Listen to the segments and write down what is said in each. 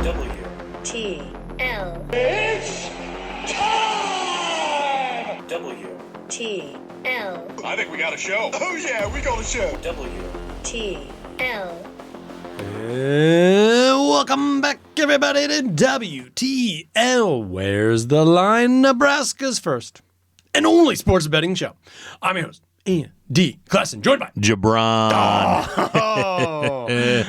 W T L. It's time! W T L. I think we got a show. Oh yeah, we got a show. W T L. Welcome back, everybody, to WTL. Where's the Line? Nebraska's first and only sports betting show. I'm your host, Andy Klassen, joined by Jabron.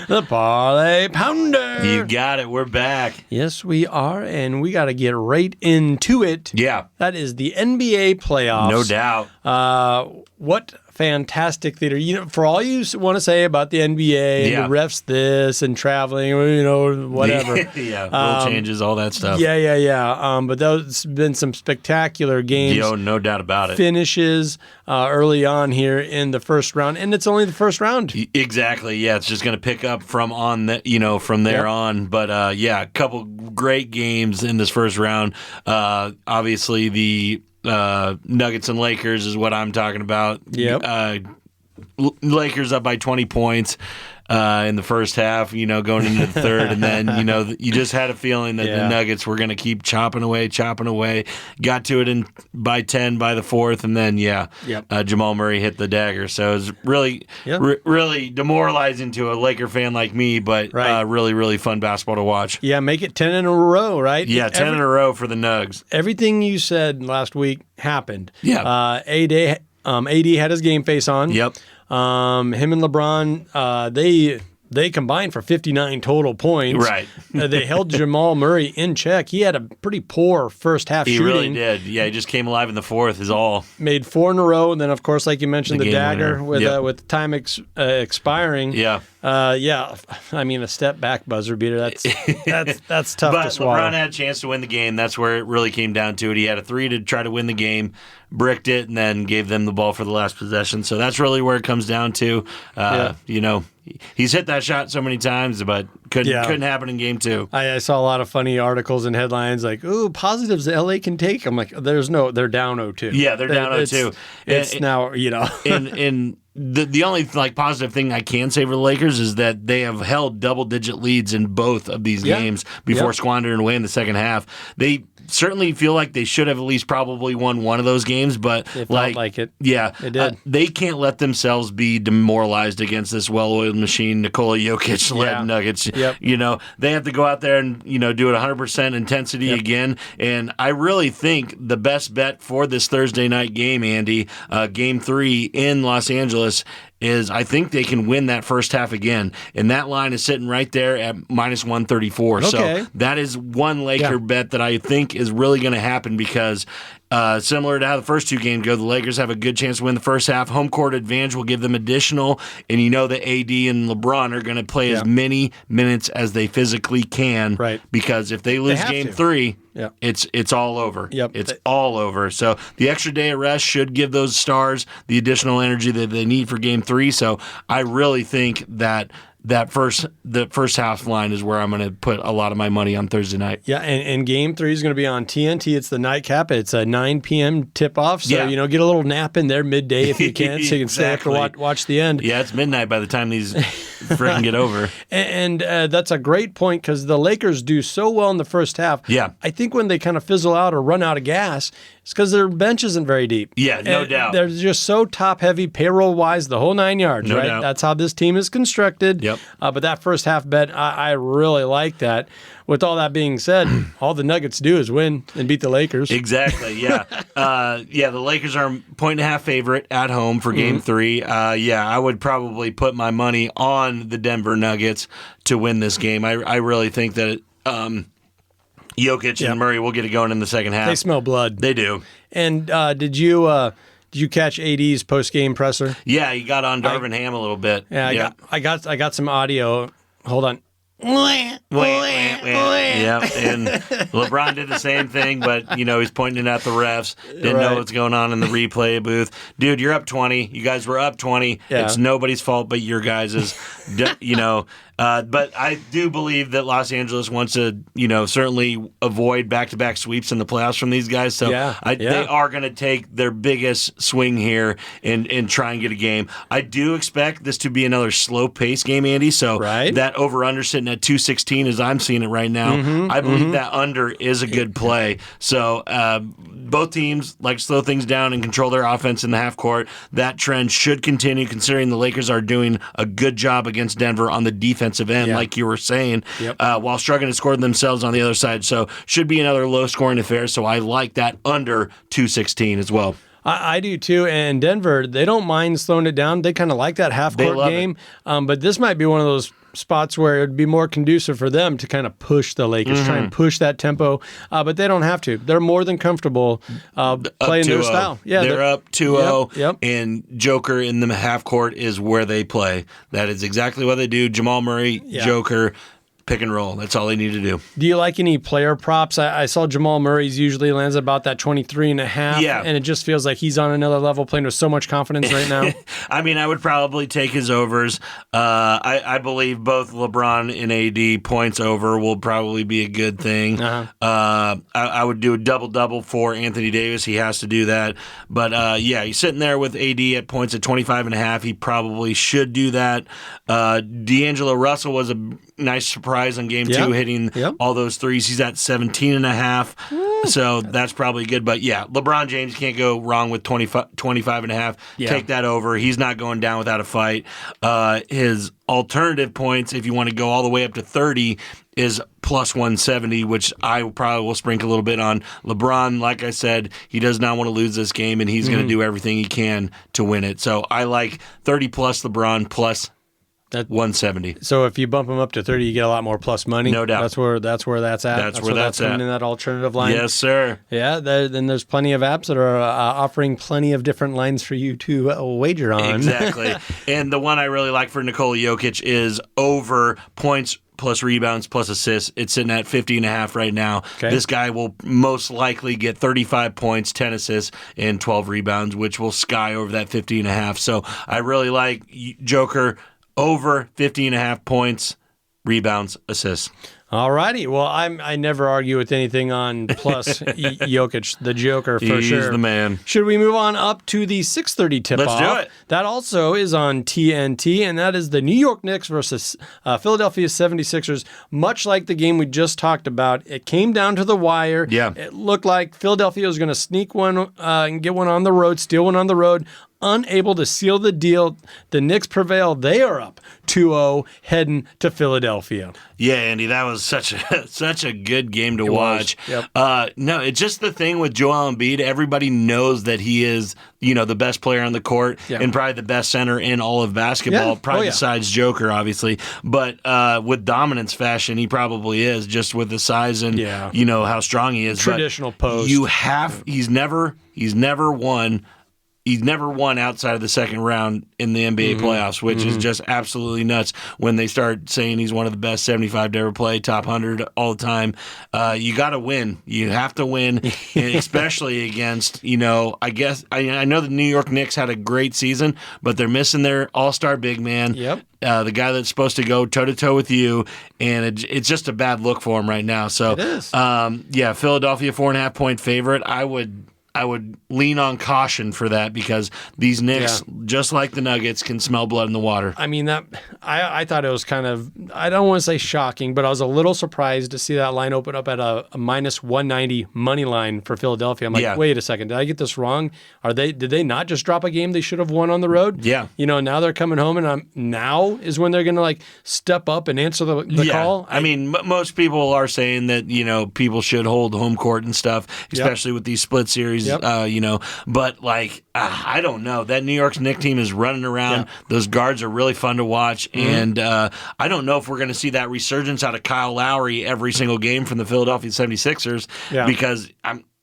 the Parlay Pounder. You got it. We're back. Yes, we are, and we got to get right into it. Yeah. That is the NBA playoffs. No doubt. What fantastic theater. You know, for all you want to say about the NBA, Yeah. and the refs this and traveling, you know, whatever. Yeah, rule changes, all that stuff. Yeah. But there's been some spectacular games. Yo, no doubt about it. Finishes early on here in the first round, and it's only the first round. Exactly. Yeah, it's just going to pick up from from there on. But yeah, a couple great games in this first round. Obviously, the Nuggets and Lakers is what I'm talking about. Yep. Lakers up by 20 points in the first half, going into the third. And then, you just had a feeling that the Nuggets were going to keep chopping away. Got to it by 10 by the fourth. And then, Jamal Murray hit the dagger. So it was really, really demoralizing to a Laker fan like me, but really, really fun basketball to watch. Yeah, make it 10 in a row, right? Yeah, 10 in a row for the Nugs. Everything you said last week happened. Yeah. AD had his game face on. Yep. Him and LeBron, they combined for 59 total points. Right. They held Jamal Murray in check. He had a pretty poor first half He shooting. really did. Yeah, he just came alive in the fourth is all. Made 4 in a row, and then, of course, like you mentioned, the game dagger winner. with time expiring. Yeah. I mean, a step back buzzer beater, that's tough But to swallow. LeBron had a chance to win the game. That's where it really came down to it. He had a 3 to try to win the game, bricked it, and then gave them the ball for the last possession. So that's really where it comes down to. He's hit that shot so many times, but couldn't happen in game 2. I saw a lot of funny articles and headlines like, "Ooh, positives that LA can take." I'm like, they're down 0-2. Yeah, they're down 0-2. It's now, And the only positive thing I can say for the Lakers is that they have held double-digit leads in both of these games before squandering away in the second half. They certainly feel like they should have at least probably won one of those games, but it felt like it. Yeah, it did. They can't let themselves be demoralized against this well-oiled machine, Nikola Jokic-led Nuggets. Yep. They have to go out there and do it 100% intensity again. And I really think the best bet for this Thursday night game, Andy, Game 3 in Los Angeles, is I think they can win that first half again. And that line is sitting right there at minus 134. Okay. So that is one Laker bet that I think is really going to happen because similar to how the first two games go, the Lakers have a good chance to win the first half. Home court advantage will give them additional, and that AD and LeBron are going to play as many minutes as they physically can. Right. Because if they lose game 3, it's all over. Yep. It's all over. So the extra day of rest should give those stars the additional energy that they need for game 3. So I really think that the first half line is where I'm going to put a lot of my money on Thursday night. Yeah, and Game 3 is going to be on TNT. It's the nightcap. It's a 9 p.m. tip-off, so get a little nap in there midday if you can, so you can stay up to watch the end. Yeah, it's midnight by the time these freaking get over. And that's a great point because the Lakers do so well in the first half. Yeah. I think when they kind of fizzle out or run out of gas, it's because their bench isn't very deep. Yeah, no doubt. They're just so top-heavy payroll-wise, the whole 9 yards, no right? Doubt. That's how this team is constructed. Yep. But that first half bet, I really like that. With all that being said, all the Nuggets do is win and beat the Lakers. Exactly, yeah. The Lakers are a 1.5 favorite at home for Game 3. I would probably put my money on the Denver Nuggets to win this game. I really think that Jokic and Murray will get it going in the second half. They smell blood. They do. And did you catch AD's post-game presser? Yeah, he got on Darvin Ham a little bit. Yeah, I got some audio. Hold on. Yeah, and LeBron did the same thing, but he's pointing at the refs. Didn't know what's going on in the replay booth. Dude, you're up 20. You guys were up 20. Yeah. It's nobody's fault but your guys's. But I do believe that Los Angeles wants to, certainly avoid back-to-back sweeps in the playoffs from these guys. So they are going to take their biggest swing here and try and get a game. I do expect this to be another slow-paced game, Andy. So that over-under sitting at 216 as I'm seeing it right now. I believe that under is a good play. So both teams like to slow things down and control their offense in the half court. That trend should continue, considering the Lakers are doing a good job against Denver on the defensive end, like you were saying, while struggling to score themselves on the other side. So should be another low-scoring affair. So I like that under 216 as well. I do too, and Denver, they don't mind slowing it down. They kind of like that half-court game, but this might be one of those spots where it would be more conducive for them to kind of push the Lakers, try and push that tempo, but they don't have to. They're more than comfortable playing their style. Yeah, they're up 2-0, yep. And Joker in the half court is where they play. That is exactly what they do. Jamal Murray, Joker, pick and roll. That's all they need to do. Do you like any player props? I saw Jamal Murray's usually lands about that 23.5. Yeah. And it just feels like he's on another level, playing with so much confidence right now. I mean, I would probably take his overs. I believe both LeBron and AD points over will probably be a good thing. I would do a double-double for Anthony Davis. He has to do that. But, he's sitting there with AD at points at 25.5. He probably should do that. D'Angelo Russell was a nice surprise on game 2, hitting all those threes. He's at 17.5, so that's probably good. But LeBron James can't go wrong with 25.5. Take that over. He's not going down without a fight. His alternative points, if you want to go all the way up to 30, is plus 170, which I probably will sprinkle a little bit on. LeBron, like I said, he does not want to lose this game, and he's going to do everything he can to win it. So I like 30 plus LeBron plus 170. So if you bump them up to 30, you get a lot more plus money. No doubt. That's where that's at. That's where that's at. In that alternative line. Yes, sir. Yeah. Then there's plenty of apps that are offering plenty of different lines for you to wager on. Exactly. And the one I really like for Nikola Jokic is over points plus rebounds plus assists. It's sitting at 50.5 right now. Okay. This guy will most likely get 35 points, 10 assists, and 12 rebounds, which will sky over that 50.5. So I really like Joker over 50.5 points, rebounds, assists. All righty. Well, I never argue with anything on plus Jokic, the Joker, for sure. He's the man. Should we move on up to the 6:30 tip-off? Let's do it. That also is on TNT, and that is the New York Knicks versus Philadelphia 76ers. Much like the game we just talked about, it came down to the wire. Yeah. It looked like Philadelphia was going to sneak one and get one on the road, steal one on the road. Unable to seal the deal, the Knicks prevail. They are up 2-0 heading to Philadelphia. Yeah, Andy, that was such a good game to watch. Yep. No, it's just the thing with Joel Embiid. Everybody knows that he is, the best player on the court and probably the best center in all of basketball, probably besides Joker, obviously. But with dominance fashion, he probably is, just with the size and how strong he is. Traditional post. He's never won. He's never won outside of the second round in the NBA playoffs, which is just absolutely nuts when they start saying he's one of the best 75 to ever play, top 100 all the time. You got to win. You have to win, and especially against, I know the New York Knicks had a great season, but they're missing their all-star big man. Yep. The guy that's supposed to go toe-to-toe with you, and it's just a bad look for him right now. So, it is. Philadelphia 4.5-point favorite. I would lean on caution for that because these Knicks, just like the Nuggets, can smell blood in the water. I mean, I thought it was kind of, I don't want to say shocking, but I was a little surprised to see that line open up at a minus 190 money line for Philadelphia. I'm like, wait a second, did I get this wrong? Did they not just drop a game they should have won on the road? Yeah. Now they're coming home, and now is when they're going to step up and answer the call. I mean, most people are saying that, people should hold home court and stuff, especially with these split series. But I don't know. That New York's Knicks team is running around. Those guards are really fun to watch. And I don't know if we're going to see that resurgence out of Kyle Lowry every single game from the Philadelphia 76ers because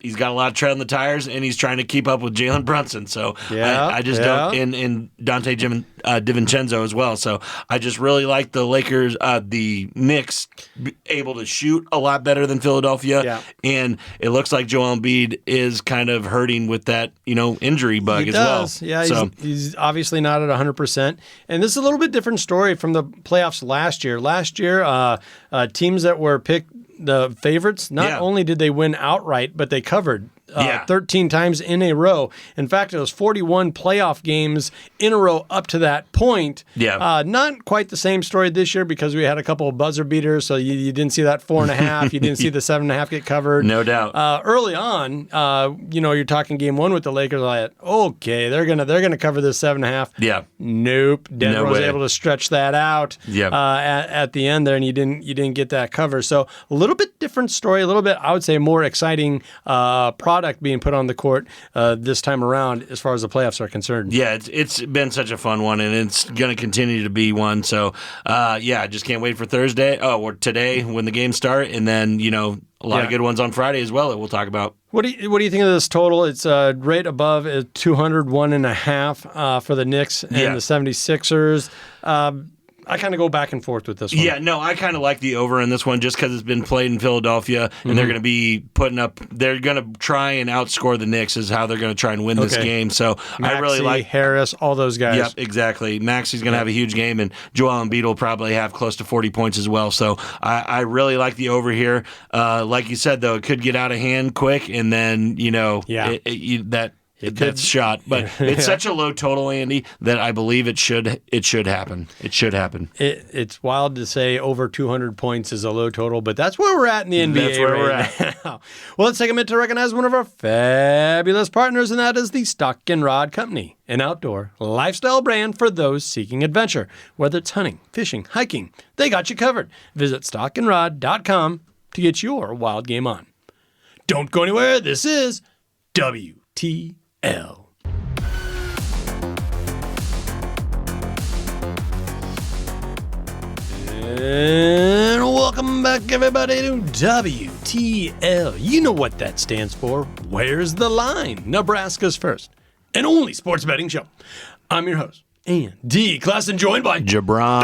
he's got a lot of tread on the tires, and he's trying to keep up with Jalen Brunson. So I just don't, and Dante DiVincenzo as well. So I just really like the Lakers, the Knicks able to shoot a lot better than Philadelphia. Yeah. And it looks like Joel Embiid is kind of hurting with that, injury bug as well. Yeah, so, he's obviously not at 100%. And this is a little bit different story from the playoffs last year. Last year, teams that were picked the favorites, not only did they win outright, but they covered 13 times in a row. In fact, it was 41 playoff games in a row up to that point. Yeah. Not quite the same story this year because we had a couple of buzzer beaters, so you didn't see that 4.5. You didn't see the 7.5 get covered. No doubt. Early on, you're talking game one with the Lakers. Like, okay, they're gonna cover this 7.5. Yeah. Nope. Denver was able to stretch that out. Yep. At the end there, and you didn't get that cover. So a little bit different story, a little bit, I would say, more exciting product being put on the court this time around as far as the playoffs are concerned. Yeah, it's been such a fun one, and it's going to continue to be one. So, I just can't wait for Thursday, or today when the games start, and then, a lot of good ones on Friday as well that we'll talk about. What do you think of this total? It's right above 201.5 for the Knicks and the 76ers. I kind of go back and forth with this one. Yeah, no, I kind of like the over in this one just because it's been played in Philadelphia, and they're going to be they're going to try and outscore the Knicks is how they're going to try and win this game. So Maxey, I really like Harris, all those guys. Yep, exactly. Maxey's going to have a huge game, and Joel Embiid will probably have close to 40 points as well. So I really like the over here. Like you said, though, it could get out of hand quick, and then, that's shot, but it's such a low total, Andy, that I believe it should happen. It should happen. It's wild to say over 200 points is a low total, but that's where we're at in the NBA. That's where we're at. Now. Well, let's take a minute to recognize one of our fabulous partners, and that is the Stock and Rod Company, an outdoor lifestyle brand for those seeking adventure. Whether it's hunting, fishing, hiking, they got you covered. Visit stockandrod.com to get your wild game on. Don't go anywhere. This is WTL. And welcome back, everybody, to WTL. You know what that stands for. Where's the Line? Nebraska's first and only sports betting show. I'm your host, Andy Klassen, joined by Jabron.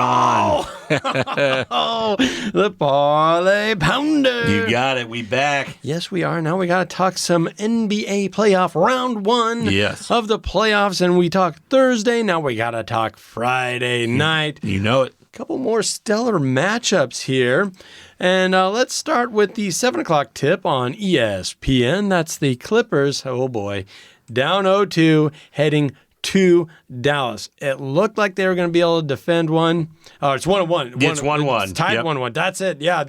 Oh, the Parlay Pounder. You got it. We back. Yes, we are. Now we got to talk some NBA playoff round one of the playoffs, and we talked Thursday. Now we got to talk Friday night. You know it. A couple more stellar matchups here. And let's start with the 7 o'clock tip on ESPN. That's the Clippers. Oh, boy. Down 0-2, heading to Dallas. It looked like they were going to be able to defend one. Oh, it's 1-1. It's 1-1. It's tied 1-1. That's it. Yeah,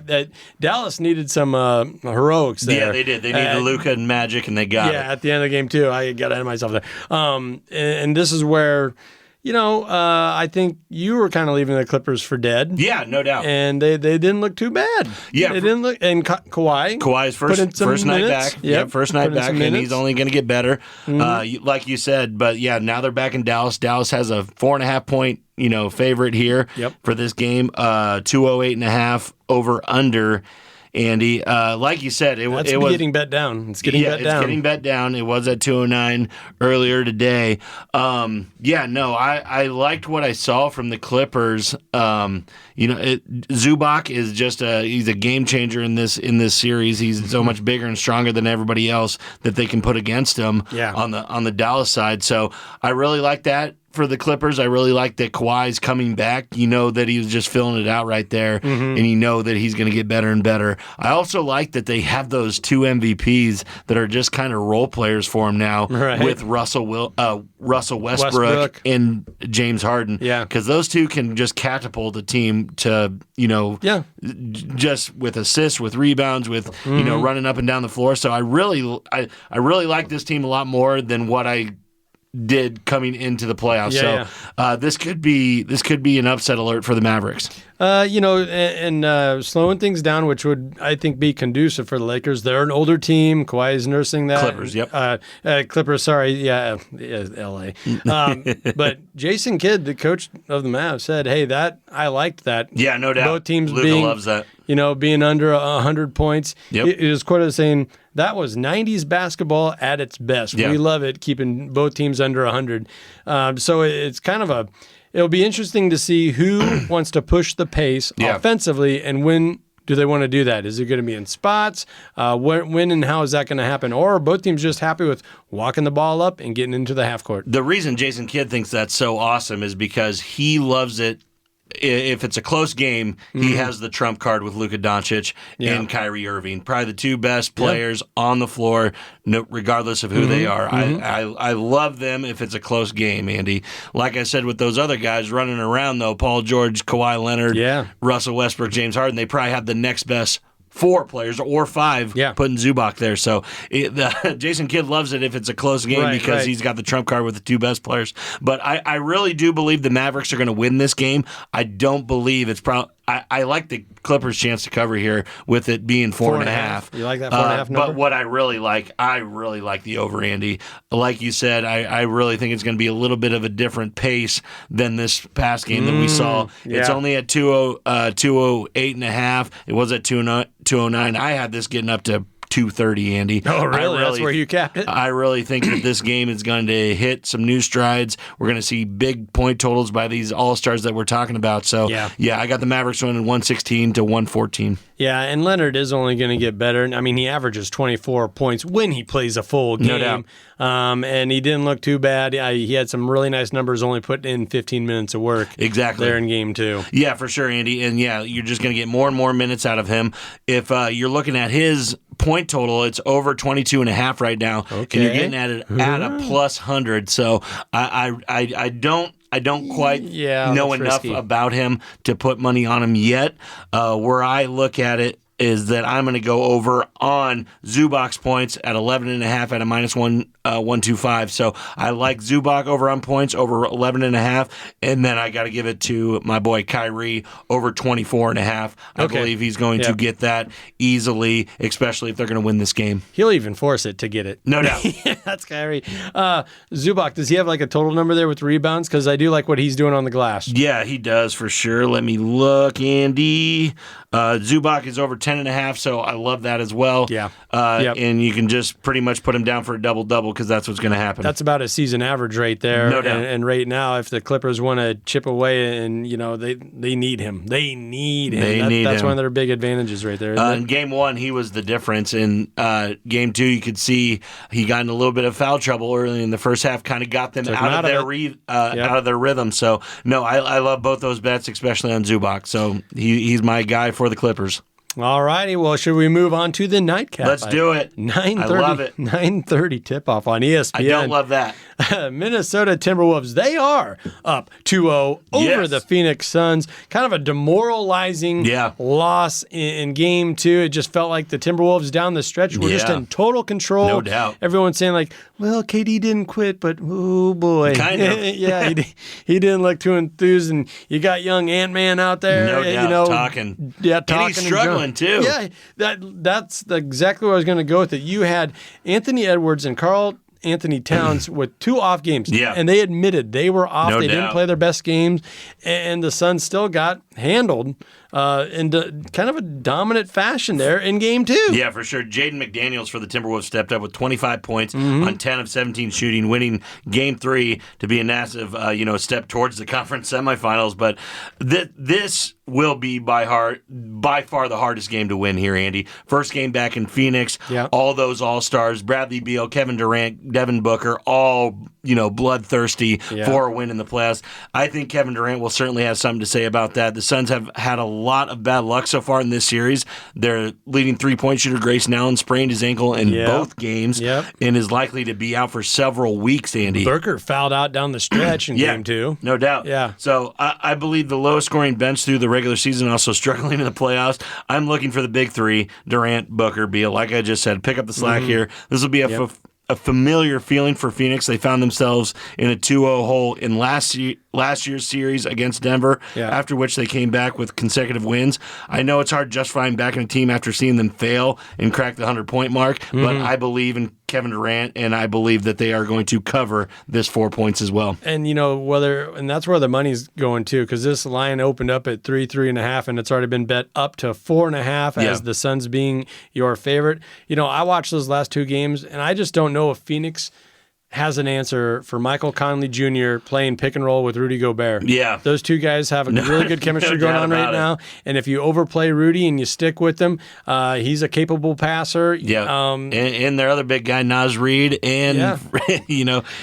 Dallas needed some heroics there. Yeah, they did. They needed Luka and Magic, and they got it. Yeah, at the end of the game, too. I got ahead of myself there. And this is where, I think you were kind of leaving the Clippers for dead. Yeah, no doubt. And they didn't look too bad. Yeah. They didn't look. And Kawhi. Kawhi's first night back. Yep, first night back, and he's only going to get better, like you said. But, now they're back in Dallas. Dallas has a 4.5 point, favorite here for this game. 208.5 over under. Andy, like you said, it was getting bet down. It's getting bet down. It's getting bet down. It was at 209 earlier today. I liked what I saw from the Clippers. Zubac is he's a game changer in this series. He's so much bigger and stronger than everybody else that they can put against him on the Dallas side. So I really like that. For the Clippers, I really like that Kawhi's coming back. You know that he was just filling it out right there, and you know that he's going to get better and better. I also like that they have those two MVPs that are just kind of role players for him now with Russell Westbrook and James Harden. Yeah, because those two can just catapult the team to just with assists, with rebounds, with running up and down the floor. So I really like this team a lot more than what I did coming into the playoffs. This could be an upset alert for the Mavericks. Slowing things down, which would, I think, be conducive for the Lakers. They're an older team. Kawhi is nursing that. Clippers, yep. Clippers, sorry. Yeah, L.A. But Jason Kidd, the coach of the Mavs, said, hey, I liked that. Yeah, no doubt. Both teams Luka loves that. Being under 100 points. Yep. He was quoted as saying, that was 90s basketball at its best. Yeah. We love it, keeping both teams under 100. So it's kind of it'll be interesting to see who wants to push the pace offensively and when do they want to do that. Is it going to be in spots? When and how is that going to happen? Or are both teams just happy with walking the ball up and getting into the half court? The reason Jason Kidd thinks that's so awesome is because he loves it if it's a close game, he has the trump card with Luka Doncic and Kyrie Irving. Probably the two best players on the floor, regardless of who they are. I love them if it's a close game, Andy. Like I said, with those other guys running around, though, Paul George, Kawhi Leonard, Russell Westbrook, James Harden, they probably have the next best 4 players or 5 putting Zubac there. So Jason Kidd loves it if it's a close game because he's got the trump card with the 2 best players. But I really do believe the Mavericks are going to win this game. I don't believe it's probably. I like the Clippers' chance to cover here with it being 4.5. You like that 4.5 number? But what I really like the over, Andy. Like you said, I really think it's going to be a little bit of a different pace than this past game that we saw. It's only at 208.5. It was at 209. I had this getting up to 230, Andy. Oh, really? That's where you capped it? I really think that this game is going to hit some new strides. We're going to see big point totals by these all-stars that we're talking about. So, I got the Mavericks winning 116 to 114. Yeah, and Leonard is only going to get better. I mean, he averages 24 points when he plays a full game. No doubt. And he didn't look too bad. He had some really nice numbers, only putting in 15 minutes of work there in game 2. Yeah, for sure, Andy. And, you're just going to get more and more minutes out of him. If you're looking at his point total, it's over 22.5 right now. Okay. And you're getting at it at a plus 100. So I don't quite know enough about him to put money on him yet. Where I look at it is that I'm going to go over on Zubac's points at 11.5 at a minus 125. So I like Zubac over on points over 11.5, and then I got to give it to my boy Kyrie over 24.5. I believe he's going to get that easily, especially if they're going to win this game. He'll even force it to get it. No doubt. That's Kyrie. Zubac, does he have like a total number there with rebounds? Because I do like what he's doing on the glass. Yeah, he does for sure. Let me look, Andy. Zubac is over 10.5, so I love that as well. Yeah. And you can just pretty much put him down for a double-double because that's what's going to happen. That's about a season average right there. No doubt. And right now, if the Clippers want to chip away and, they need him. They need him. That's one of their big advantages right there. In Game 1, he was the difference. In Game 2, you could see he got in a little bit of foul trouble early in the first half, kind of got them out of their rhythm. So, no, I love both those bets, especially on Zubac. So he's my guy for the Clippers. All righty. Well, should we move on to the nightcap? Let's do it. 9:30. I love it. 9:30 tip-off on ESPN. I don't love that. Minnesota Timberwolves, they are up 2-0 over the Phoenix Suns. Kind of a demoralizing loss in Game 2. It just felt like the Timberwolves down the stretch were just in total control. No doubt. Everyone's saying like, well, KD didn't quit, but oh boy. Kind of. he didn't look too enthused, and you got young Ant-Man out there. No doubt, talking. Yeah, talking. And he's struggling too. Yeah, that's exactly where I was going to go with it. You had Anthony Edwards and Karl Anthony Towns with 2 off games. Yeah. And they admitted they were off. No they doubt. didn't play their best games. And the Suns still got handled in kind of a dominant fashion there in Game 2. Yeah, for sure. Jaden McDaniels for the Timberwolves stepped up with 25 points on 10 of 17 shooting, winning Game 3 to be a massive step towards the conference semifinals. But this will be by far the hardest game to win here, Andy. First game back in Phoenix. Yep. All those all-stars, Bradley Beal, Kevin Durant, Devin Booker, all bloodthirsty for a win in the playoffs. I think Kevin Durant will certainly have something to say about that. The Suns have had a lot of bad luck so far in this series. Their leading three-point shooter, Grayson Allen, sprained his ankle in both games and is likely to be out for several weeks, Andy. Booker fouled out down the stretch in Game 2. No doubt. Yeah. So I believe the lowest scoring bench through the regular season, also struggling in the playoffs. I'm looking for the big 3, Durant, Booker, Beal. Like I just said, pick up the slack here. This will be a familiar feeling for Phoenix. They found themselves in a 2-0 hole in last year's series against Denver, after which they came back with consecutive wins. I know it's hard justifying backing a team after seeing them fail and crack the 100-point mark, but I believe in Kevin Durant, and I believe that they are going to cover this 4 points as well. And that's where the money's going too, because this line opened up at 3.5, and it's already been bet up to 4.5 as the Suns being your favorite. I watched those last 2 games, and I just don't know if Phoenix has an answer for Michael Conley Jr. playing pick and roll with Rudy Gobert. Yeah. Those two guys have a really good chemistry going on right now. And if you overplay Rudy and you stick with him, he's a capable passer. Yeah. And their other big guy, Naz Reid, and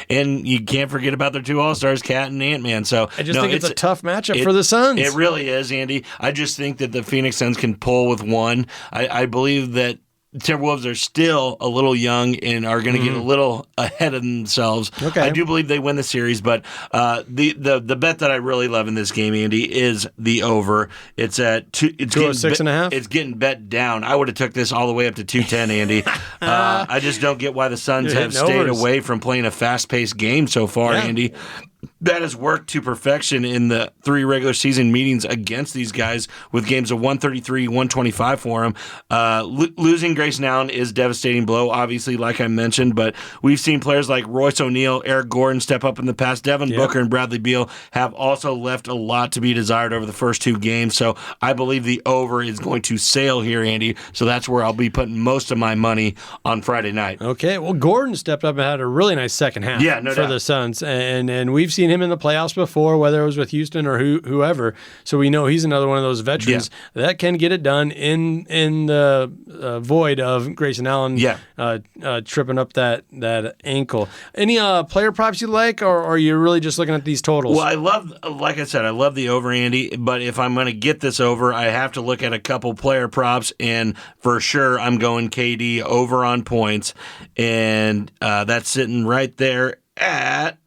and you can't forget about their two All-Stars, Cat and Ant-Man. So I just think it's a tough matchup for the Suns. It really is, Andy. I just think that the Phoenix Suns can pull with one. I believe that Timberwolves are still a little young and are going to get a little ahead of themselves. Okay. I do believe they win the series, but the bet that I really love in this game, Andy, is the over. It's at 206.5. It's getting bet down. I would have took this all the way up to 210, Andy. I just don't get why the Suns have stayed away from playing a fast-paced game so far, Andy. That has worked to perfection in the 3 regular season meetings against these guys with games of 133, 125 for them. Losing Grayson Allen is a devastating blow, obviously, like I mentioned, but we've seen players like Royce O'Neal, Eric Gordon step up in the past. Devin Booker and Bradley Beal have also left a lot to be desired over the first 2 games, so I believe the over is going to sail here, Andy, so that's where I'll be putting most of my money on Friday night. Okay, well, Gordon stepped up and had a really nice second half for the Suns, and we've seen him in the playoffs before, whether it was with Houston or whoever. So we know he's another one of those veterans that can get it done in the void of Grayson Allen tripping up that ankle. Any player props you like, or are you really just looking at these totals? Well, like I said, I love the over, Andy, but if I'm going to get this over, I have to look at a couple player props, and for sure I'm going KD over on points, and that's sitting right there at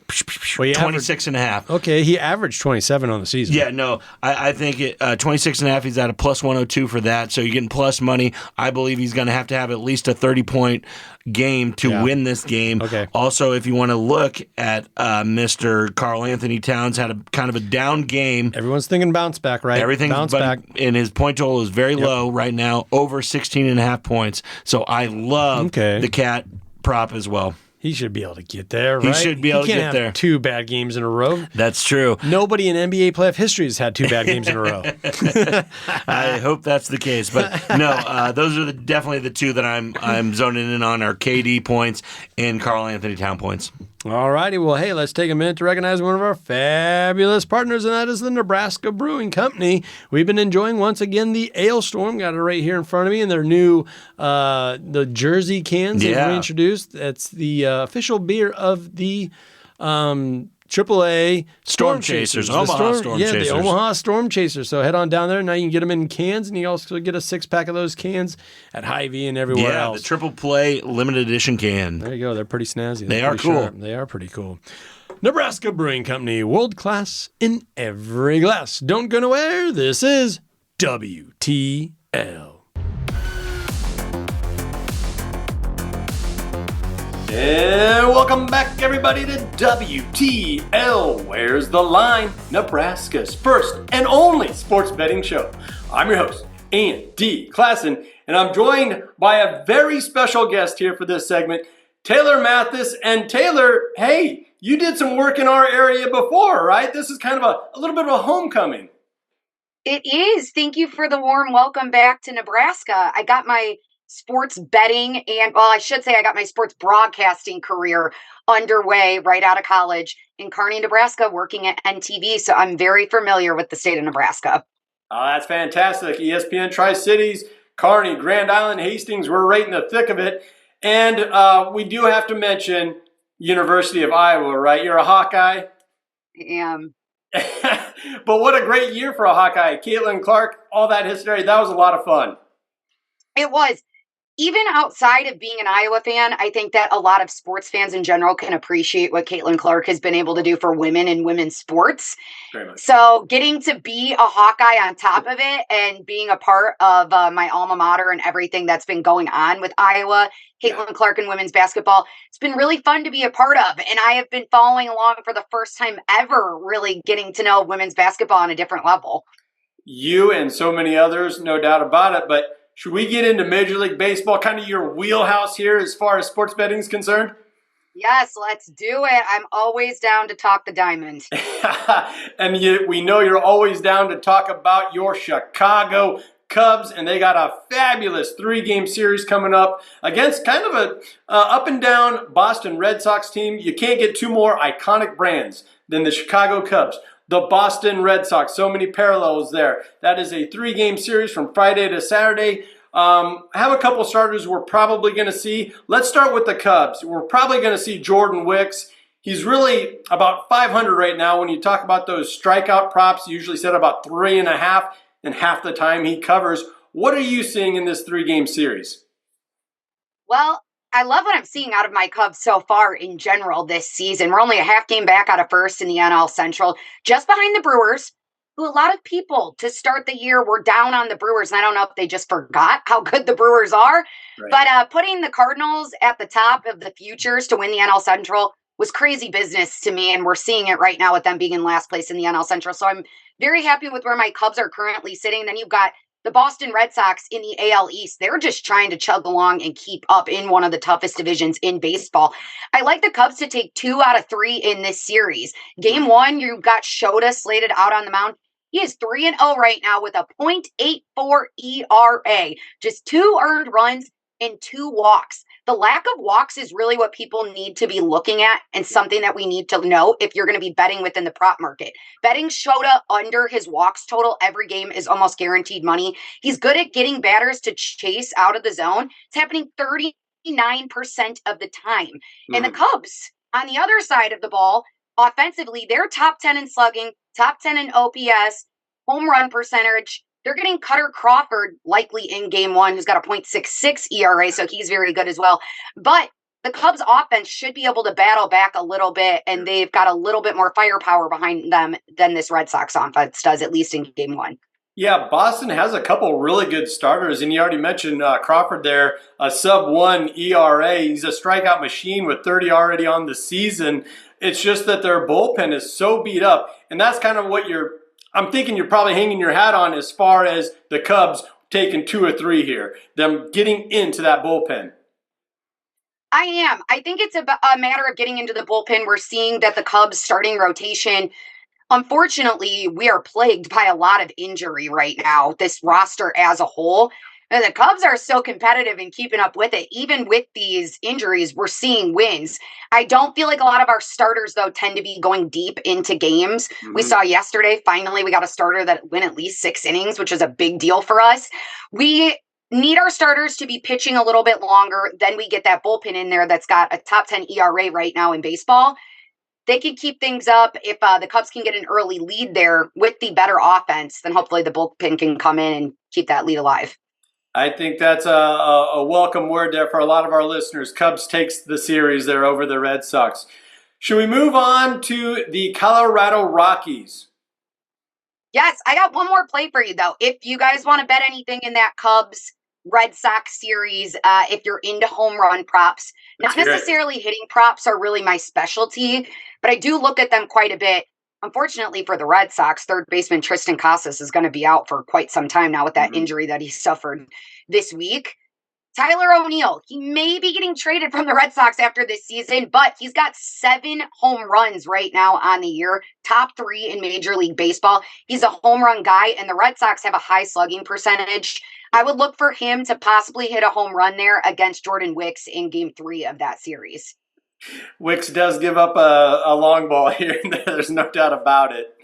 26.5. Okay, he averaged 27 on the season. Yeah, no, I think 26.5, he's at a plus 102 for that, so you're getting plus money. I believe he's going to have at least a 30-point game to win this game. Okay. Also, if you want to look at Mr. Karl Anthony Towns, had a kind of a down game. Everyone's thinking bounce back, right? Everything's bounce back. And his point total is very low right now, over 16.5 points. So I love the Cat prop as well. He should be able to get there, right? He should be able to get there. He can't have 2 bad games in a row. That's true. Nobody in NBA playoff history has had 2 bad games in a row. I hope that's the case. But no, those are definitely the 2 that I'm zoning in on are KD points and Karl Anthony Town points. All righty. Well, hey, let's take a minute to recognize one of our fabulous partners, and that is the Nebraska Brewing Company. We've been enjoying, once again, the Ale Storm. Got it right here in front of me, and their new the Jersey cans they've reintroduced. That's the official beer of the AAA Storm Chasers. Omaha Storm Chasers. The Omaha Storm Chasers. So head on down there. Now you can get them in cans, and you also get a 6-pack of those cans at Hy-Vee and everywhere else. Yeah, the Triple Play limited edition can. There you go. They're pretty snazzy. They are cool. Sharp. They are pretty cool. Nebraska Brewing Company, world class in every glass. Don't go nowhere. This is WTL. And welcome back, everybody, to WTL. Where's the Line? Nebraska's first and only sports betting show. I'm your host, Andy Klassen, and I'm joined by a very special guest here for this segment, Taylor Mathis. And Taylor, hey, you did some work in our area before, right? This is kind of a little bit of a homecoming. It is. Thank you for the warm welcome back to Nebraska. I got my sports betting and, well, I should say I got my sports broadcasting career underway right out of college in Kearney, Nebraska, working at NTV. So I'm very familiar with the state of Nebraska. Oh, that's fantastic. ESPN Tri-Cities, Kearney, Grand Island, Hastings, we're right in the thick of it. And we do have to mention University of Iowa, right? You're a Hawkeye? I am. But what a great year for a Hawkeye. Caitlin Clark, all that history, that was a lot of fun. It was. Even outside of being an Iowa fan, I think that a lot of sports fans in general can appreciate what Caitlin Clark has been able to do for women in women's sports. Very much. So getting to be a Hawkeye on top of it and being a part of my alma mater and everything that's been going on with Iowa, Caitlin Clark and women's basketball, it's been really fun to be a part of. And I have been following along for the first time ever, really getting to know women's basketball on a different level. You and so many others, no doubt about it, but should we get into Major League Baseball, kind of your wheelhouse here as far as sports betting is concerned? Yes, let's do it. I'm always down to talk the diamond. And we know you're always down to talk about your Chicago Cubs, and they got a fabulous 3-game series coming up against kind of a up and down Boston Red Sox team. You can't get two more iconic brands than the Chicago Cubs, the Boston Red Sox. So many parallels there. That is a 3-game series from Friday to Saturday. Have a couple starters we're probably going to see. Let's start with the Cubs. We're probably going to see Jordan Wicks. He's really about 500 right now. When you talk about those strikeout props, usually set about 3.5, and half the time he covers. What are you seeing in this 3-game series? Well, I love what I'm seeing out of my Cubs so far in general this season. We're only a half game back out of first in the NL Central, just behind the Brewers, who a lot of people to start the year were down on the Brewers. And I don't know if they just forgot how good the Brewers are. Right. But putting the Cardinals at the top of the futures to win the NL Central was crazy business to me. And we're seeing it right now with them being in last place in the NL Central. So I'm very happy with where my Cubs are currently sitting. Then you've got the Boston Red Sox in the AL East. They're just trying to chug along and keep up in one of the toughest divisions in baseball. I like the Cubs to take 2 out of 3 in this series. Game 1, you've got Shota slated out on the mound. He is 3-0 right now with a .84 ERA. Just 2 earned runs and 2 walks. The lack of walks is really what people need to be looking at and something that we need to know if you're going to be betting within the prop market. Betting Shota under his walks total every game is almost guaranteed money. He's good at getting batters to chase out of the zone. It's happening 39% of the time. And the Cubs, on the other side of the ball, offensively, they're top 10 in slugging, top 10 in OPS, home run percentage. They're getting Cutter Crawford likely in game 1, who's got a .66 ERA, so he's very good as well. But the Cubs offense should be able to battle back a little bit, and they've got a little bit more firepower behind them than this Red Sox offense does, at least in game 1. Yeah, Boston has a couple really good starters, and you already mentioned Crawford there, a sub-1 ERA. He's a strikeout machine with 30 already on the season. It's just that their bullpen is so beat up, and that's kind of what I'm thinking you're probably hanging your hat on as far as the Cubs taking 2 or 3 here, them getting into that bullpen. I am. I think it's a matter of getting into the bullpen. We're seeing that the Cubs starting rotation, unfortunately, we are plagued by a lot of injury right now, this roster as a whole. And the Cubs are so competitive and keeping up with it. Even with these injuries, we're seeing wins. I don't feel like a lot of our starters, though, tend to be going deep into games. We saw yesterday, finally, we got a starter that went at least 6 innings, which is a big deal for us. We need our starters to be pitching a little bit longer. Then we get that bullpen in there that's got a top 10 ERA right now in baseball. They can keep things up. If the Cubs can get an early lead there with the better offense, then hopefully the bullpen can come in and keep that lead alive. I think that's a welcome word there for a lot of our listeners. Cubs takes the series there over the Red Sox. Should we move on to the Colorado Rockies? Yes, I got one more play for you, though. If you guys want to bet anything in that Cubs Red Sox series, if you're into home run props, not necessarily hitting props are really my specialty, but I do look at them quite a bit. Unfortunately for the Red Sox, third baseman Tristan Casas is going to be out for quite some time now with that injury that he suffered this week. Tyler O'Neill, he may be getting traded from the Red Sox after this season, but he's got 7 home runs right now on the year, top 3 in Major League Baseball. He's a home run guy, and the Red Sox have a high slugging percentage. I would look for him to possibly hit a home run there against Jordan Wicks in game 3 of that series. Wicks does give up a long ball here and there. There's no doubt about it.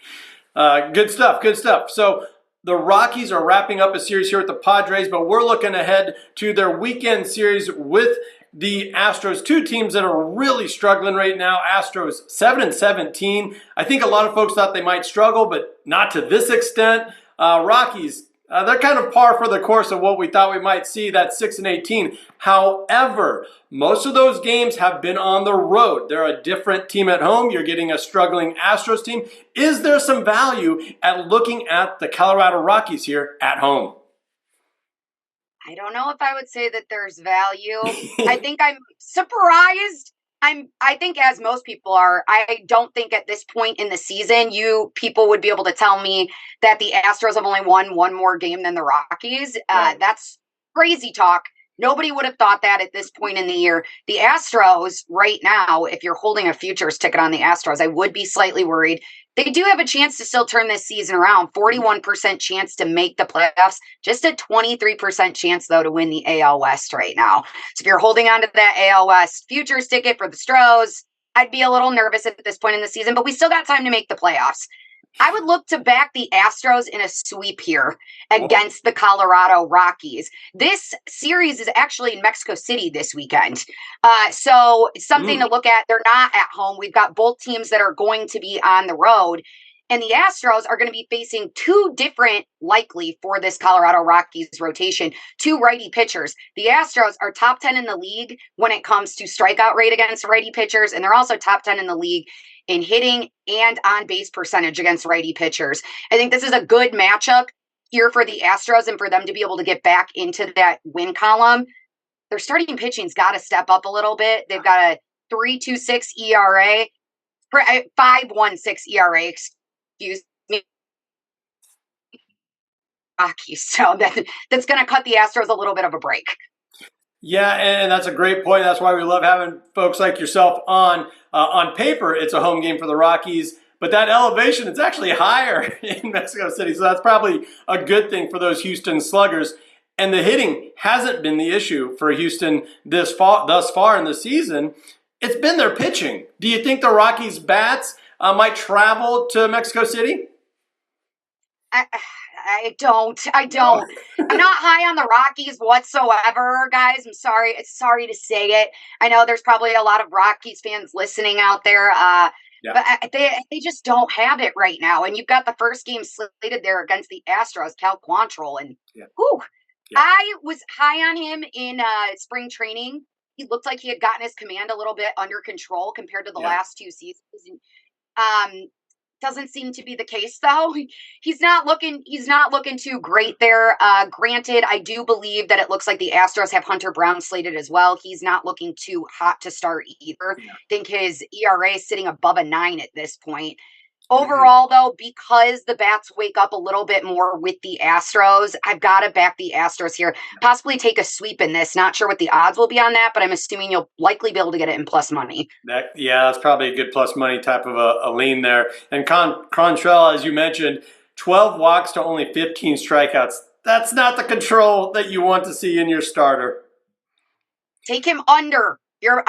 Good stuff, good stuff. So the Rockies are wrapping up a series here with the Padres, but we're looking ahead to their weekend series with the Astros. 2 teams that are really struggling right now. Astros 7-17. I think a lot of folks thought they might struggle, but not to this extent. Rockies, they're kind of par for the course of what we thought we might see, that 6-18. However, most of those games have been on the road. They're a different team at home. You're getting a struggling Astros team. Is there some value at looking at the Colorado Rockies here at home? I don't know if I would say that there's value. I think I'm surprised. I think, as most people are, I don't think at this point in the season, people would be able to tell me that the Astros have only won 1 more game than the Rockies. Right. That's crazy talk. Nobody would have thought that at this point in the year. The Astros right now, if you're holding a futures ticket on the Astros, I would be slightly worried. they do have a chance to still turn this season around. 41% chance to make the playoffs, just a 23% chance, though, to win the AL West right now. So if you're holding on to that AL West futures ticket for the Stros, I'd be a little nervous at this point in the season, but we still got time to make the playoffs. I would look to back the Astros in a sweep here against the Colorado Rockies. This series is actually in Mexico City this weekend. So it's something to look at. They're not at home. We've got both teams that are going to be on the road. And the Astros are going to be facing two different, likely for this Colorado Rockies rotation, two righty pitchers. The Astros are top 10 in the league when it comes to strikeout rate against righty pitchers. And they're also top 10 in the league in hitting and on base percentage against righty pitchers. I think this is a good matchup here for the Astros and for them to be able to get back into that win column. Their starting pitching's got to step up a little bit. They've got a 3.26 ERA, 5.16 ERA, excuse me. So that's going to cut the Astros a little bit of a break. Yeah, and that's a great point. That's why we love having folks like yourself on. On paper, it's a home game for the Rockies, but that elevation, it's actually higher in Mexico City. So that's probably a good thing for those Houston Sluggers. And the hitting hasn't been the issue for Houston thus far in the season. It's been their pitching. Do you think the Rockies bats might travel to Mexico City? I don't. I'm not high on the Rockies whatsoever, guys. I'm sorry. Sorry to say it. I know there's probably a lot of Rockies fans listening out there. But they just don't have it right now. And you've got the first game slated there against the Astros, Cal Quantrill. And I was high on him in spring training. He looked like he had gotten his command a little bit under control compared to the last two seasons. Doesn't seem to be the case, though. He's not looking too great there. Granted, I do believe that it looks like the Astros have Hunter Brown slated as well. He's not looking too hot to start either. I think his ERA is sitting above a 9 at this point. Overall, though, because the bats wake up a little bit more with the Astros, I've got to back the Astros here. Possibly take a sweep in this. Not sure what the odds will be on that, but I'm assuming you'll likely be able to get it in plus money. That's probably a good plus money type of a lean there. And Quantrill, as you mentioned, 12 walks to only 15 strikeouts. That's not the control that you want to see in your starter. Take him under. You're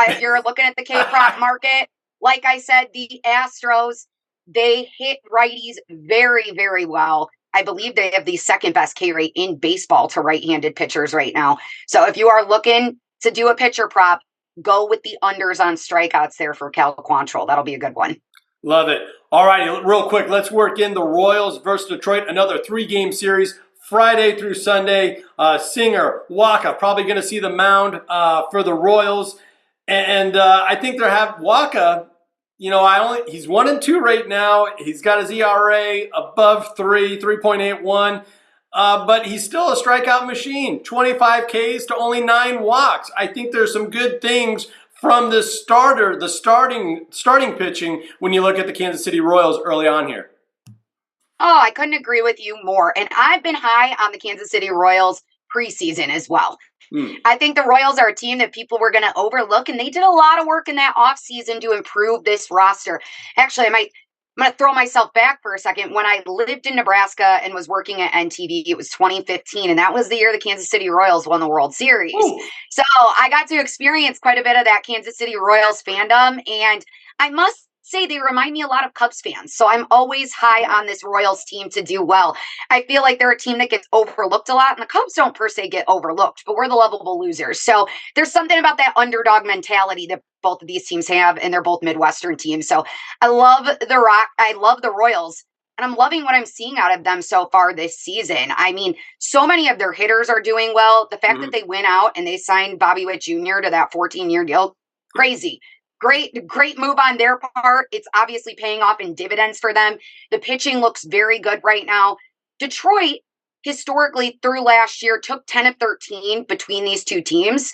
looking at the K-prop market. Like I said, the Astros, they hit righties very, very well. I believe they have the second best K rate in baseball to right-handed pitchers right now. So if you are looking to do a pitcher prop, go with the unders on strikeouts there for Cal Quantrill. That'll be a good one. Love it. All right, real quick, let's work in the Royals versus Detroit. Another 3-game series, Friday through Sunday. Singer, Waka, probably going to see the mound for the Royals. And I think they have Waka. He's 1-2 right now. He's got his ERA above 3.81. But he's still a strikeout machine. 25 Ks to only 9 walks. I think there's some good things from the starting pitching when you look at the Kansas City Royals early on here. Oh, I couldn't agree with you more. And I've been high on the Kansas City Royals preseason as well. I think the Royals are a team that people were going to overlook, and they did a lot of work in that offseason to improve this roster. Actually, I'm going to throw myself back for a second. When I lived in Nebraska and was working at NTV, it was 2015, and that was the year the Kansas City Royals won the World Series. Ooh. So I got to experience quite a bit of that Kansas City Royals fandom, and I must say they remind me a lot of Cubs fans. So I'm always high on this Royals team to do well. I feel like they're a team that gets overlooked a lot, and the Cubs don't per se get overlooked, but we're the lovable losers. So there's something about that underdog mentality that both of these teams have, and they're both Midwestern teams. So I love the Royals, and I'm loving what I'm seeing out of them so far this season. I mean, so many of their hitters are doing well. The fact that they went out and they signed Bobby Witt Jr. to that 14-year deal, crazy. Great move on their part. It's obviously paying off in dividends for them. The pitching looks very good right now. Detroit, historically, through last year, took 10 of 13 between these two teams.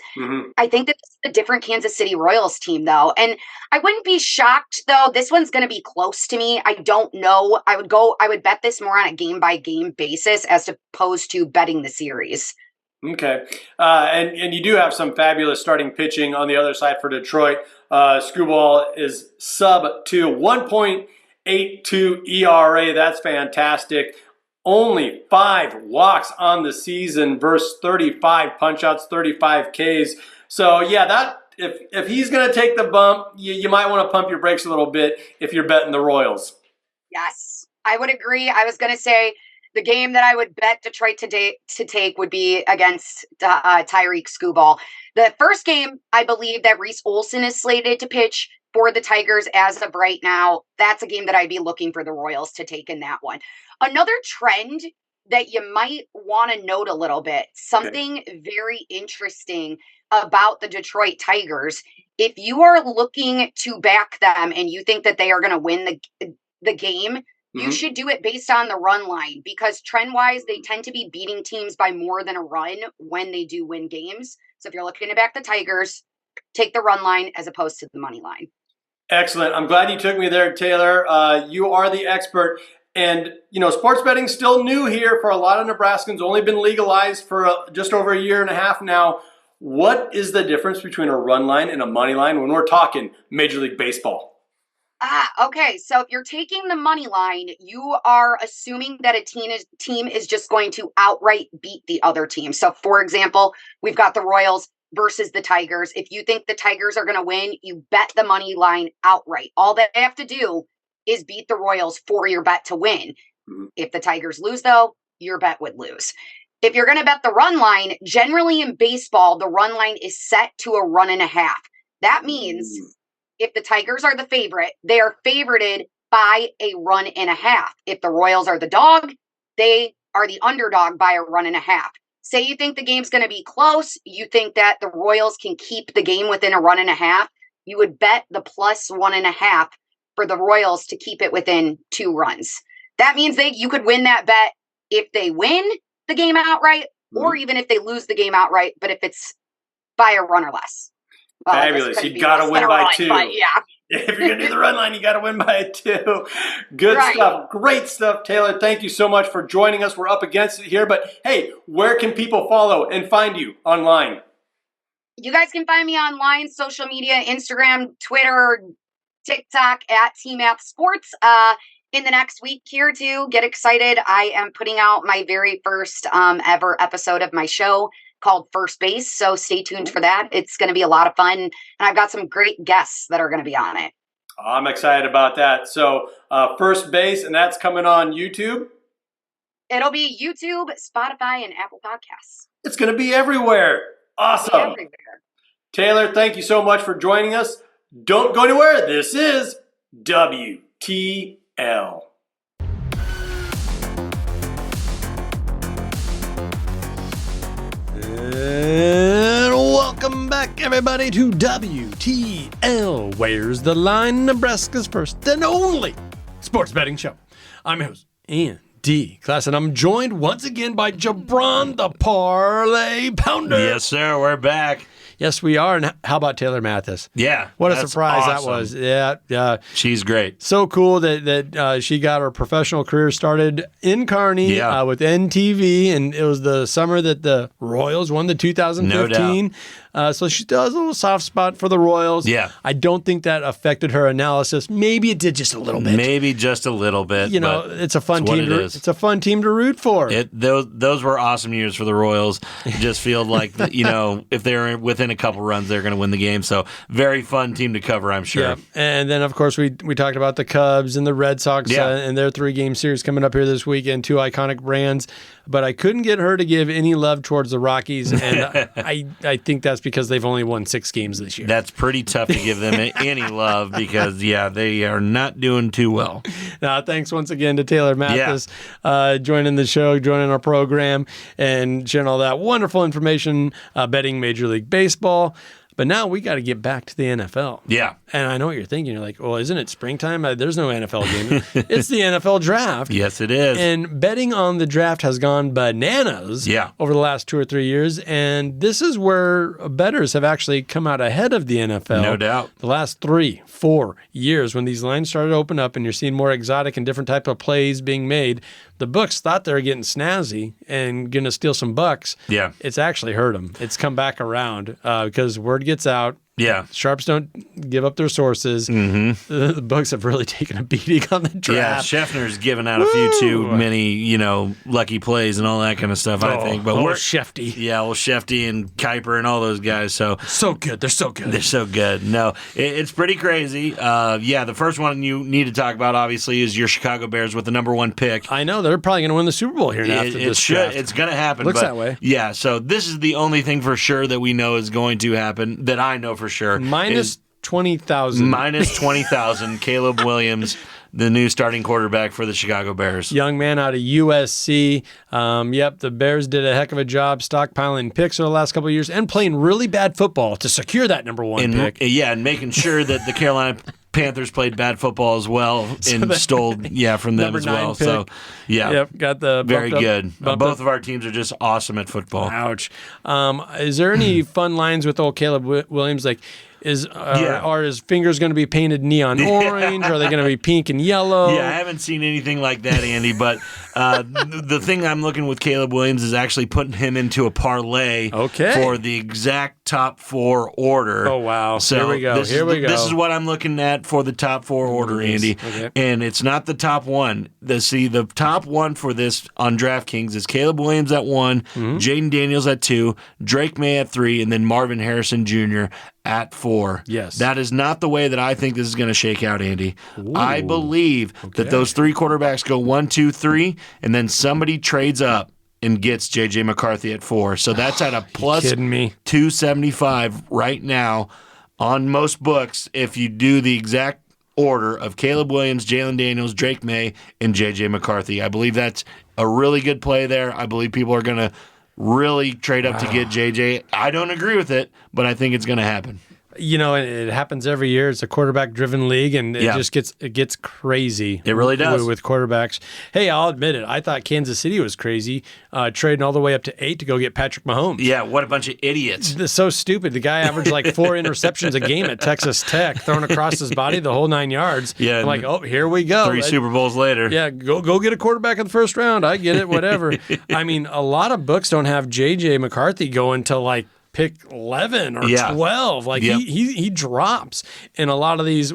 I think that this is a different Kansas City Royals team, though. And I wouldn't be shocked, though. This one's going to be close to me. I don't know. I would bet this more on a game-by-game basis as opposed to betting the series. Okay. And you do have some fabulous starting pitching on the other side for Detroit. Screwball is sub to 1.8 .82 ERA. That's fantastic. Only 5 walks on the season versus 35 punch-outs, 35 Ks. So, yeah, that if he's going to take the bump, you might want to pump your brakes a little bit if you're betting the Royals. Yes, I would agree. I was going to say the game that I would bet Detroit today to take would be against Tyreek Skubal. The first game, I believe that Reese Olson is slated to pitch for the Tigers as of right now. That's a game that I'd be looking for the Royals to take in that one. Another trend that you might want to note a little bit, something very interesting about the Detroit Tigers. If you are looking to back them and you think that they are going to win the game, you should do it based on the run line, because trend-wise, they tend to be beating teams by more than a run when they do win games. So if you're looking to back the Tigers, take the run line as opposed to the money line. Excellent. I'm glad you took me there, Taylor. You are the expert. And, sports betting's still new here for a lot of Nebraskans, only been legalized for just over a year and a half now. What is the difference between a run line and a money line when we're talking Major League Baseball? Okay. So if you're taking the money line, you are assuming that a team is just going to outright beat the other team. So, for example, we've got the Royals versus the Tigers. If you think the Tigers are going to win, you bet the money line outright. All they have to do is beat the Royals for your bet to win. If the Tigers lose, though, your bet would lose. If you're going to bet the run line, generally in baseball, the run line is set to a 1.5. That means if the Tigers are the favorite, they are favorited by a 1.5. If the Royals are the dog, they are the underdog by a 1.5. Say you think the game's going to be close, you think that the Royals can keep the game within a 1.5, you would bet the plus 1.5 for the Royals to keep it within 2 runs. That means you could win that bet if they win the game outright, or even if they lose the game outright, but if it's by a run or less. Well, fabulous. You got to win by 2. But yeah. If you're going to do the run line, you got to win by 2. Good stuff. Great stuff, Taylor. Thank you so much for joining us. We're up against it here. But, hey, where can people follow and find you online? You guys can find me online, social media, Instagram, Twitter, TikTok at TMath Sports. In the next week here, too, get excited. I am putting out my very first ever episode of my show called First Base. So stay tuned for that. It's going to be a lot of fun. And I've got some great guests that are going to be on it. I'm excited about that. So First Base, and that's coming on YouTube? It'll be YouTube, Spotify, and Apple Podcasts. It's going to be everywhere. Awesome. Everywhere. Taylor, thank you so much for joining us. Don't go anywhere. This is WTL. And welcome back, everybody, to WTL. Where's the Line? Nebraska's first and only sports betting show. I'm your host, Andy Class, and I'm joined once again by Jabron the Parlay Pounder. Yes, sir. We're back. Yes, we are. And how about Taylor Mathis? Yeah. What a surprise awesome. that was. Yeah. She's great. So cool that she got her professional career started in Kearney with NTV, and it was the summer that the Royals won the 2015. No So she still has a little soft spot for the Royals. Yeah. I don't think that affected her analysis. Maybe it did just a little bit. Maybe just a little bit. It's a fun team. It's a fun team to root for. Those were awesome years for the Royals. It just feel like if they're within a couple runs, they're going to win the game. So very fun team to cover, I'm sure. Yeah. And then of course we talked about the Cubs and the Red Sox and their 3-game series coming up here this weekend. 2 iconic brands. But I couldn't get her to give any love towards the Rockies, and I think that's because they've only won 6 games this year. That's pretty tough to give them any love because, they are not doing too well. Thanks once again to Taylor Mathis joining the show, joining our program, and sharing all that wonderful information betting Major League Baseball. But now we got to get back to the NFL. Yeah. And I know what you're thinking. You're like, well, isn't it springtime? There's no NFL game. It's the NFL draft. Yes, it is. And betting on the draft has gone bananas over the last 2 or 3 years. And this is where bettors have actually come out ahead of the NFL. No doubt. The last 3-4 years when these lines started to open up and you're seeing more exotic and different type of plays being made, the books thought they were getting snazzy and going to steal some bucks. Yeah. It's actually hurt them. It's come back around because word gets out. Yeah. Sharps don't give up their sources. The books have really taken a beating on the draft. Yeah, Scheffner's given out a few too many, lucky plays and all that kind of stuff, I think. But we're Shefty. Yeah, well, Shefty and Kuiper and all those guys. So good. They're so good. They're so good. No, it's pretty crazy. The first one you need to talk about, obviously, is your Chicago Bears with the number 1 pick. I know. They're probably going to win the Super Bowl here after this draft. It's going to happen. Looks that way. Yeah, so this is the only thing for sure that we know is going to happen, that I know for sure. Minus 20,000. Minus 20,000, Caleb Williams, the new starting quarterback for the Chicago Bears. Young man out of USC. The Bears did a heck of a job stockpiling picks over the last couple of years and playing really bad football to secure that number 1 pick. Yeah, and making sure that the Carolina Panthers played bad football as well and stole from them as well. Pick. So, got the very good. Both of our teams are just awesome at football. Ouch. Is there any fun lines with old Caleb Williams? Like, are his fingers going to be painted neon orange? Are they going to be pink and yellow? Yeah, I haven't seen anything like that, Andy. But the thing I'm looking with Caleb Williams is actually putting him into a parlay for the exact top 4 order. Oh, wow. So here we go. This is what I'm looking at for the top 4 order, Andy. Okay. And it's not the top 1. The top 1 for this on DraftKings is Caleb Williams at 1, Jaden Daniels at 2, Drake May at 3, and then Marvin Harrison Jr. at 4. Yes. That is not the way that I think this is going to shake out, Andy. I believe that those 3 quarterbacks go 1, 2, 3, and then somebody trades up and gets J.J. McCarthy at 4. So that's at a plus 275 right now on most books if you do the exact order of Caleb Williams, Jalen Daniels, Drake May, and J.J. McCarthy. I believe that's a really good play there. I believe people are going to really trade up to get JJ. I don't agree with it, but I think it's going to happen. It happens every year. It's a quarterback-driven league, and it gets crazy. It really does with quarterbacks. Hey, I'll admit it. I thought Kansas City was crazy, trading all the way up to 8 to go get Patrick Mahomes. Yeah, what a bunch of idiots! It's so stupid. The guy averaged like 4 interceptions a game at Texas Tech, thrown across his body the whole 9 yards. Yeah, I'm like, here we go. 3 Super Bowls later. Yeah, go get a quarterback in the first round. I get it. Whatever. I mean, a lot of books don't have J.J. McCarthy going to like pick 11 or 12. Like he drops in a lot of these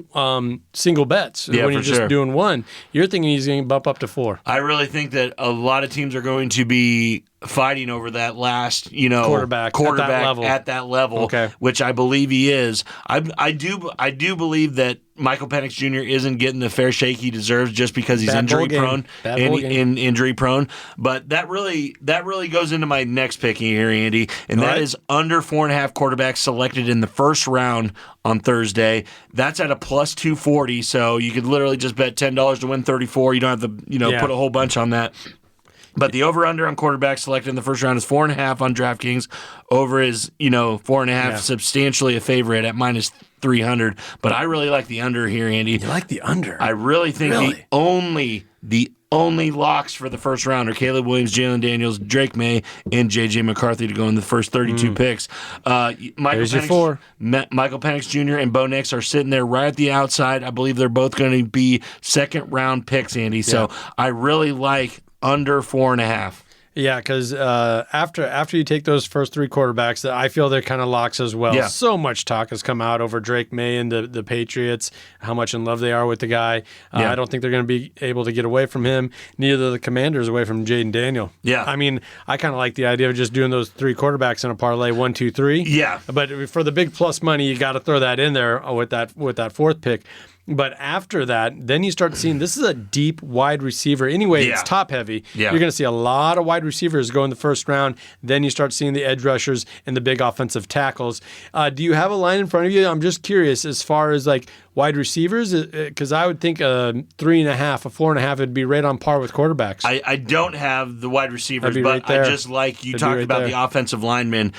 single bets when you're just doing one. You're thinking he's going to bump up to 4. I really think that a lot of teams are going to be fighting over that last, quarterback at that level, which I believe he is. I do believe that Michael Penix Jr. isn't getting the fair shake he deserves just because he's injury prone and injury prone. But that really goes into my next pick here, Andy, and that is under 4.5 quarterbacks selected in the first round on Thursday. That's at a plus 240, so you could literally just bet $10 to win 34. You don't have to put a whole bunch on that. But the over-under on quarterbacks selected in the first round is 4.5 on DraftKings. Over is, 4.5, substantially a favorite at minus 300. But I really like the under here, Andy. You like the under? I really think the only locks for the first round are Caleb Williams, Jalen Daniels, Drake May, and J.J. McCarthy to go in the first 32 picks. Michael Penix Jr. and Bo Nix are sitting there right at the outside. I believe they're both going to be second-round picks, Andy. So I really like under 4.5. Yeah, because after you take those first 3 quarterbacks, I feel they're kind of locks as well. Yeah. So much talk has come out over Drake May and the Patriots, how much in love they are with the guy. I don't think they're going to be able to get away from him. Neither the Commanders away from Jaden Daniel. Yeah. I mean, I kind of like the idea of just doing those 3 quarterbacks in a parlay, 1, 2, 3. Yeah. But for the big plus money, you got to throw that in there with that 4th pick. But after that, then you start seeing this is a deep wide receiver. Anyway, it's top heavy. Yeah. You're going to see a lot of wide receivers go in the first round. Then you start seeing the edge rushers and the big offensive tackles. Do you have a line in front of you? I'm just curious as far as like wide receivers, because I would think a 3.5, a 4.5 would be right on par with quarterbacks. I don't have the wide receivers, but right there. I just like you talked about the offensive linemen.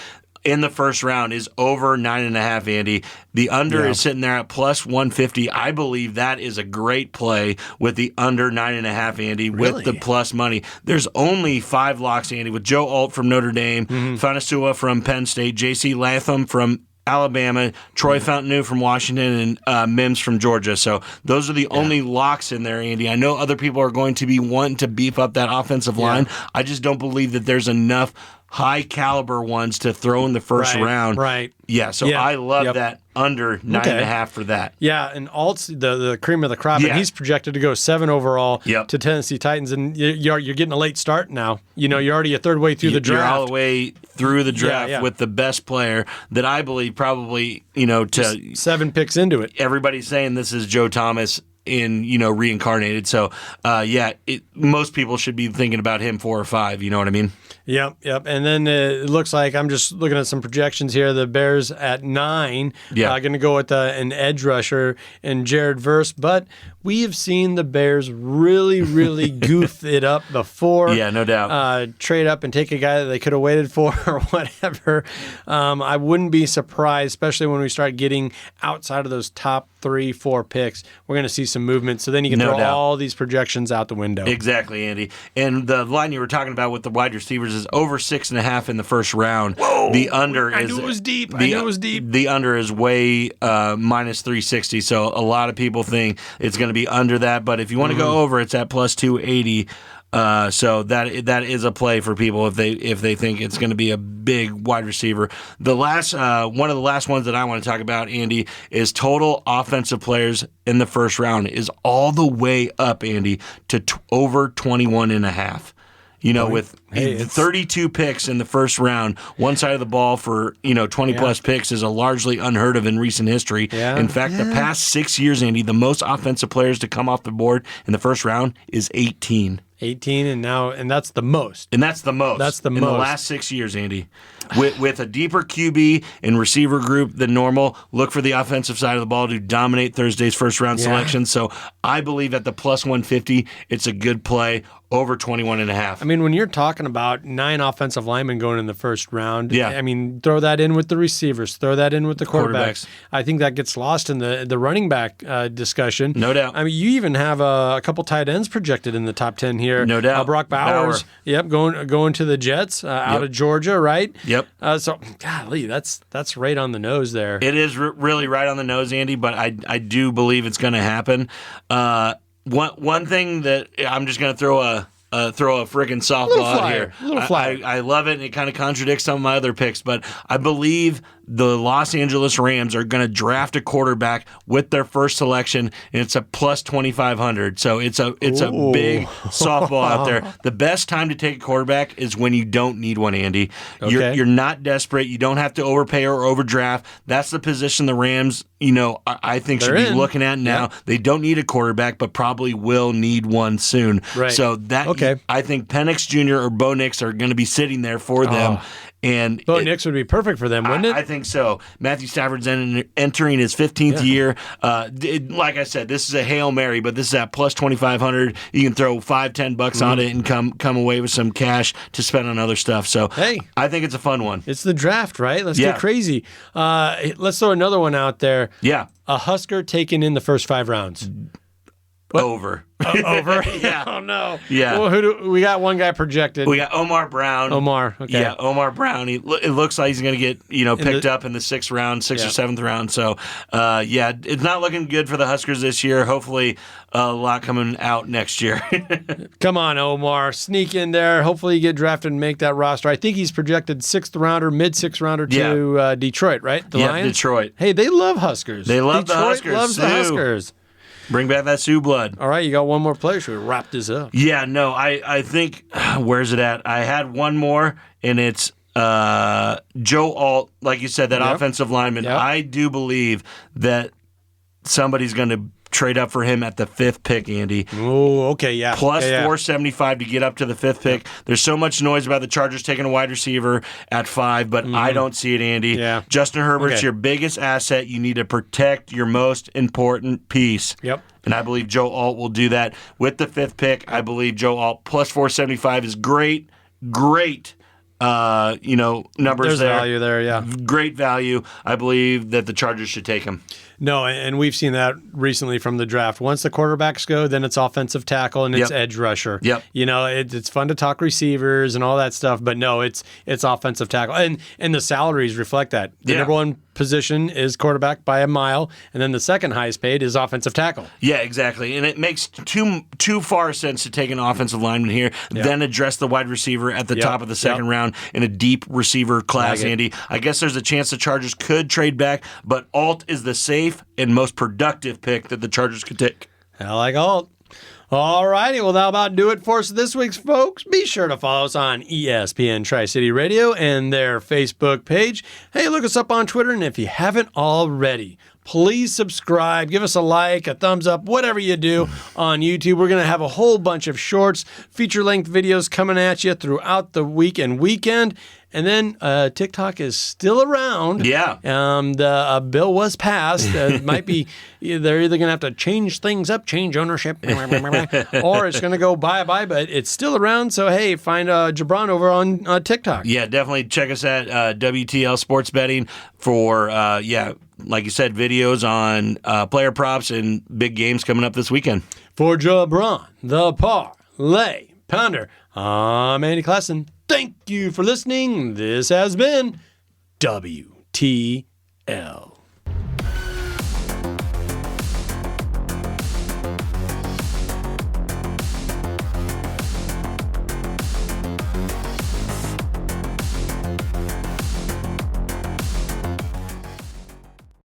In the first round is over 9.5, Andy. The under is sitting there at plus 150. I believe that is a great play with the under 9.5, Andy, with the plus money. There's only 5 locks, Andy, with Joe Alt from Notre Dame, Fanasua from Penn State, J.C. Latham from Alabama, Troy Fountainu from Washington, and Mims from Georgia. So those are the only locks in there, Andy. I know other people are going to be wanting to beef up that offensive line. I just don't believe that there's enough high caliber ones to throw in the first round. Right. Yeah, so I love that under 9.5 for that. Yeah, and Alt's the cream of the crop, and he's projected to go 7 overall to Tennessee Titans, and you're getting a late start now. You're already a third way through the draft. You're all the way through the draft with the best player that I believe probably, to 7 picks into it. Everybody's saying this is Joe Thomas reincarnated. So, most people should be thinking about him 4 or 5. You know what I mean? Yep. And then it looks like I'm just looking at some projections here. The Bears at 9 going to go with an edge rusher and Jared Verse, but we have seen the Bears really, really goof it up before. Yeah, no doubt. Trade up and take a guy that they could have waited for or whatever. I wouldn't be surprised, especially when we start getting outside of those top 3-4 picks. We're going to see some movement. So then you can throw all these projections out the window. Exactly, Andy. And the line you were talking about with the wide receivers is over 6.5 in the first round. Whoa! The under I knew it was deep. The under is way minus 360. So a lot of people think it's going to be under that. But if you want to go over, it's at plus 280. So that is a play for people if they think it's going to be a big wide receiver. The last one of the last ones that I want to talk about, Andy, is total offensive players in the first round is all the way up, Andy, to over 21.5. With 32 picks in the first round, one side of the ball for 20-plus picks is a largely unheard of in recent history. Yeah. In fact, the past 6 years, Andy, the most offensive players to come off the board in the first round is 18. 18, and that's the most. And that's the most. That's the in most. the last 6 years, Andy. With a deeper QB and receiver group than normal, look for the offensive side of the ball to dominate Thursday's first-round selection. So I believe at the plus 150, it's a good play over 21.5. I mean, when you're talking about 9 offensive linemen going in the first round, I mean, throw that in with the receivers, throw that in with the quarterbacks. I think that gets lost in the running back discussion. No doubt. I mean, you even have a couple tight ends projected in the top 10 here. No doubt. Brock Bowers, going to the Jets out of Georgia, right? Yep. So, golly, that's right on the nose there. It is really right on the nose, Andy, but I do believe it's going to happen. One thing that I'm just going to throw a freaking softball out here. Little flyer. I love it, and it kind of contradicts some of my other picks, but I believe the Los Angeles Rams are going to draft a quarterback with their first selection, and it's a plus 2,500. So it's a big softball out there. The best time to take a quarterback is when you don't need one, Andy. Okay. You're not desperate. You don't have to overpay or overdraft. That's the position the Rams, I think should be looking at now. Yep. They don't need a quarterback, but probably will need one soon. Right. So I think Penix Jr. or Bo Nix are going to be sitting there for them. And Bo Nix would be perfect for them, wouldn't it? I think so. Matthew Stafford's entering his 15th year. Like I said, this is a Hail Mary, but this is at plus 2,500. You can throw $5-10 on it and come away with some cash to spend on other stuff. So I think it's a fun one. It's the draft, right? Let's get crazy. Let's throw another one out there. Yeah. A Husker taken in the first 5 rounds. Over. Over? Yeah. Oh, no. Yeah. Well, we got one guy projected. We got Omar Brown. Okay. Yeah, Omar Brown. It looks like he's going to get picked up in the 6th round, 6th or 7th round. So, it's not looking good for the Huskers this year. Hopefully, a lot coming out next year. Come on, Omar. Sneak in there. Hopefully you get drafted and make that roster. I think he's projected 6th rounder, mid-6th rounder to Detroit, right? The Lions? Detroit. Hey, they love Huskers. They love Detroit the Huskers. Loves the Huskers. Bring back that Sioux blood. All right, you got one more player. Should we wrap this up? Yeah, no, I think, where's it at? I had one more, and it's Joe Alt, like you said, that offensive lineman. Yep. I do believe that somebody's going to trade up for him at the 5th pick, Andy. Oh, okay, yeah. Plus 475 to get up to the 5th pick. There's so much noise about the Chargers taking a wide receiver at 5, but I don't see it, Andy. Yeah. Justin Herbert's your biggest asset. You need to protect your most important piece. Yep. And I believe Joe Alt will do that with the 5th pick. I believe Joe Alt plus 475 is great. Numbers There's there. value there, yeah. Great value. I believe that the Chargers should take him. No, and we've seen that recently from the draft. Once the quarterbacks go, then it's offensive tackle and it's edge rusher. Yep. It's fun to talk receivers and all that stuff, but no, it's offensive tackle. And the salaries reflect that. The number one position is quarterback by a mile, and then the second highest paid is offensive tackle. Yeah, exactly. And it makes too far sense to take an offensive lineman here, then address the wide receiver at the top of the second round in a deep receiver class, Andy. I guess there's a chance the Chargers could trade back, but Alt is the safe and most productive pick that the Chargers could take. I like Alt. All righty, well, that'll about do it for us this week, folks. Be sure to follow us on ESPN Tri-City Radio and their Facebook page. Hey, look us up on Twitter, and if you haven't already, please subscribe, give us a like, a thumbs up, whatever you do on YouTube. We're going to have a whole bunch of shorts, feature-length videos coming at you throughout the week and weekend. And then TikTok is still around. Yeah. The bill was passed. It might be they're either going to have to change things up, change ownership, or it's going to go bye-bye, but it's still around. So, hey, find Jabron over on TikTok. Yeah, definitely check us at WTL Sports Betting for, like you said, videos on player props and big games coming up this weekend. For Jabron, the Parlay Pounder, I'm Andy Klassen. Thank you for listening. This has been WTL.